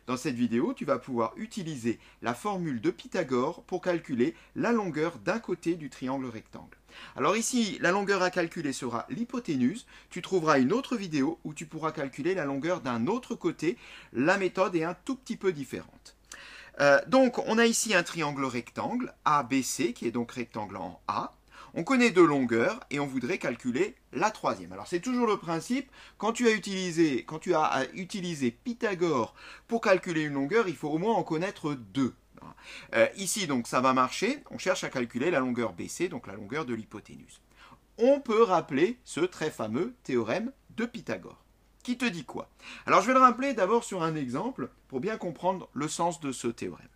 Dans cette vidéo, tu vas pouvoir utiliser la formule de Pythagore pour calculer la longueur d'un côté du triangle rectangle. Alors ici, la longueur à calculer sera l'hypoténuse. Tu trouveras une autre vidéo où tu pourras calculer la longueur d'un autre côté. La méthode est un tout petit peu différente. Donc, on a ici un triangle rectangle, ABC, qui est donc rectangle en A. On connaît deux longueurs et on voudrait calculer la troisième. Alors, c'est toujours le principe, quand tu as utilisé Pythagore pour calculer une longueur, il faut au moins en connaître deux. Ici, donc, ça va marcher. On cherche à calculer la longueur BC, donc la longueur de l'hypoténuse. On peut rappeler ce très fameux théorème de Pythagore. Qui te dit quoi? Alors, je vais le rappeler d'abord sur un exemple pour bien comprendre le sens de ce théorème.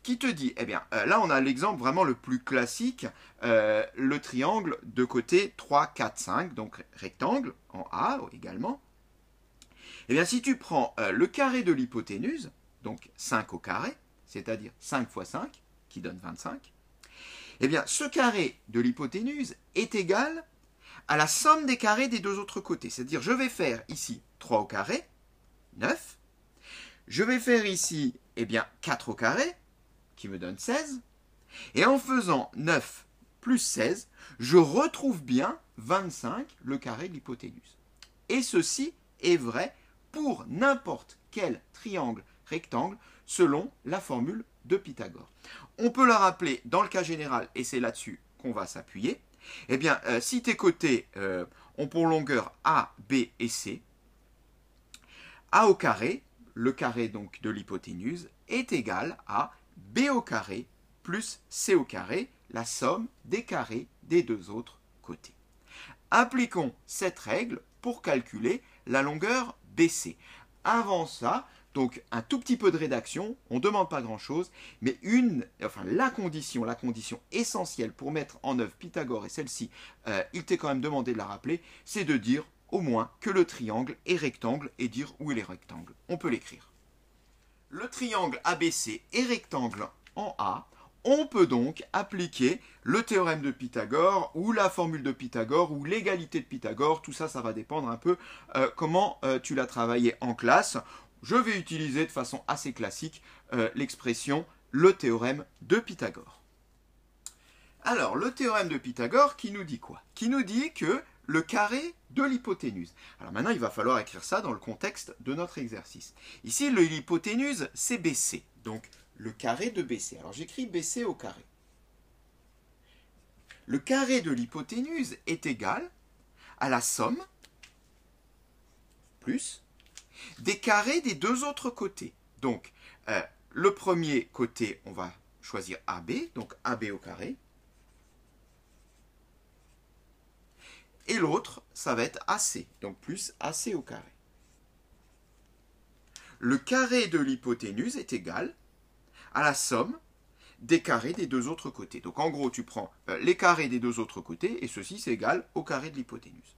Qui te dit? Eh bien, là, on a l'exemple vraiment le plus classique, le triangle de côté 3, 4, 5, donc rectangle en A également. Eh bien, si tu prends le carré de l'hypoténuse, donc 5 au carré, c'est-à-dire 5 fois 5, qui donne 25, eh bien, ce carré de l'hypoténuse est égal à la somme des carrés des deux autres côtés. C'est-à-dire, je vais faire ici 3 au carré, 9. Je vais faire ici, eh bien, 4 au carré, qui me donne 16. Et en faisant 9 plus 16, je retrouve bien 25, le carré de l'hypoténuse. Et ceci est vrai pour n'importe quel triangle rectangle selon la formule de Pythagore. On peut la rappeler dans le cas général, et c'est là-dessus qu'on va s'appuyer. Eh bien, si tes côtés ont pour longueur A, B et C, A au carré, le carré donc de l'hypoténuse, est égal à B au carré plus C au carré, la somme des carrés des deux autres côtés. Appliquons cette règle pour calculer la longueur BC. Avant ça, donc un tout petit peu de rédaction, on ne demande pas grand-chose, mais la condition essentielle pour mettre en œuvre Pythagore, et celle-ci, il t'est quand même demandé de la rappeler, c'est de dire au moins que le triangle est rectangle et dire où il est rectangle. On peut l'écrire. Le triangle ABC est rectangle en A. On peut donc appliquer le théorème de Pythagore ou la formule de Pythagore ou l'égalité de Pythagore. Tout ça, ça va dépendre un peu comment tu l'as travaillé en classe. Je vais utiliser de façon assez classique l'expression le théorème de Pythagore. Alors, le théorème de Pythagore qui nous dit quoi? Qui nous dit que le carré de l'hypoténuse. Alors maintenant, il va falloir écrire ça dans le contexte de notre exercice. Ici, l'hypoténuse, c'est BC. Donc, le carré de BC. Alors, j'écris BC au carré. Le carré de l'hypoténuse est égal à la somme plus des carrés des deux autres côtés. Donc, le premier côté, on va choisir AB, donc AB au carré. Et l'autre, ça va être AC, donc plus AC au carré. Le carré de l'hypoténuse est égal à la somme des carrés des deux autres côtés. Donc en gros, tu prends les carrés des deux autres côtés, et ceci, c'est égal au carré de l'hypoténuse.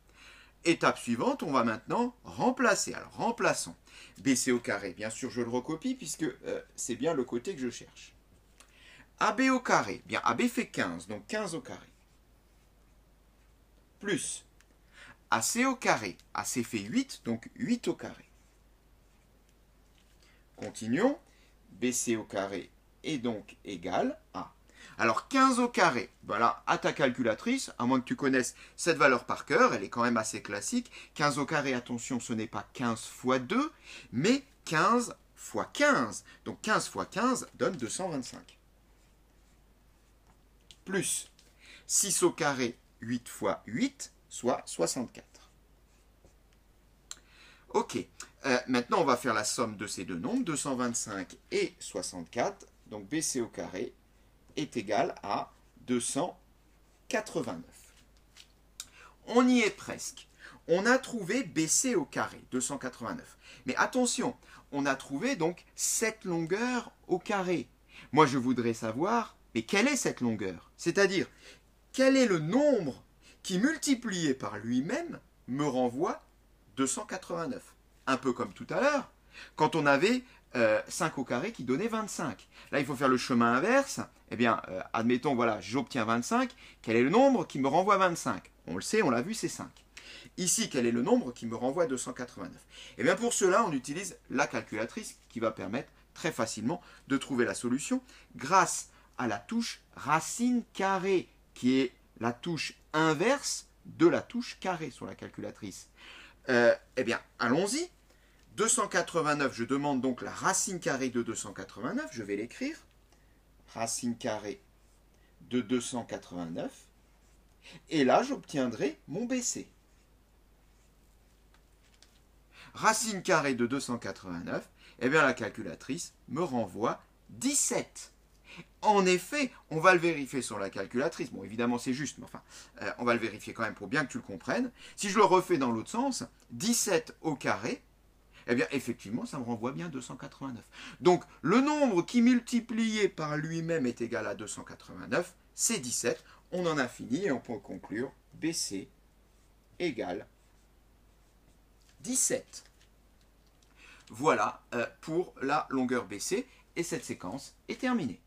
Étape suivante, on va maintenant remplacer. Alors remplaçons BC au carré. Bien sûr, je le recopie puisque c'est bien le côté que je cherche. AB au carré. Bien, AB fait 15, donc 15 au carré. Plus AC au carré. AC fait 8, donc 8 au carré. Continuons. BC au carré est donc égal à... Alors 15 au carré, voilà, à ta calculatrice, à moins que tu connaisses cette valeur par cœur, elle est quand même assez classique. 15 au carré, attention, ce n'est pas 15 fois 2, mais 15 fois 15. Donc 15 fois 15 donne 225. Plus 6 au carré, 8 fois 8, soit 64. Ok, maintenant on va faire la somme de ces deux nombres, 225 et 64. Donc BC au carré est égal à 289. On y est presque. On a trouvé BC au carré, 289. Mais attention, on a trouvé donc cette longueur au carré. Moi, je voudrais savoir, mais quelle est cette longueur? C'est-à-dire, quel est le nombre qui, multiplié par lui-même, me renvoie 289? Un peu comme tout à l'heure, quand on avait 5 au carré qui donnait 25. Là, il faut faire le chemin inverse. Eh bien, admettons, voilà, j'obtiens 25. Quel est le nombre qui me renvoie 25? On le sait, on l'a vu, c'est 5. Ici, quel est le nombre qui me renvoie 289? Eh bien, pour cela, on utilise la calculatrice qui va permettre très facilement de trouver la solution grâce à la touche racine carrée, qui est la touche inverse de la touche carrée sur la calculatrice. Eh bien, allons-y. 289, je demande donc la racine carrée de 289, je vais l'écrire. Racine carrée de 289. Et là, j'obtiendrai mon BC. Racine carrée de 289, eh bien la calculatrice me renvoie 17. En effet, on va le vérifier sur la calculatrice. Bon, évidemment, c'est juste, mais enfin, on va le vérifier quand même pour bien que tu le comprennes. Si je le refais dans l'autre sens, 17 au carré, eh bien, effectivement, ça me renvoie bien 289. Donc, le nombre qui multiplié par lui-même est égal à 289, c'est 17. On en a fini et on peut conclure BC égale 17. Voilà pour la longueur BC et cette séquence est terminée.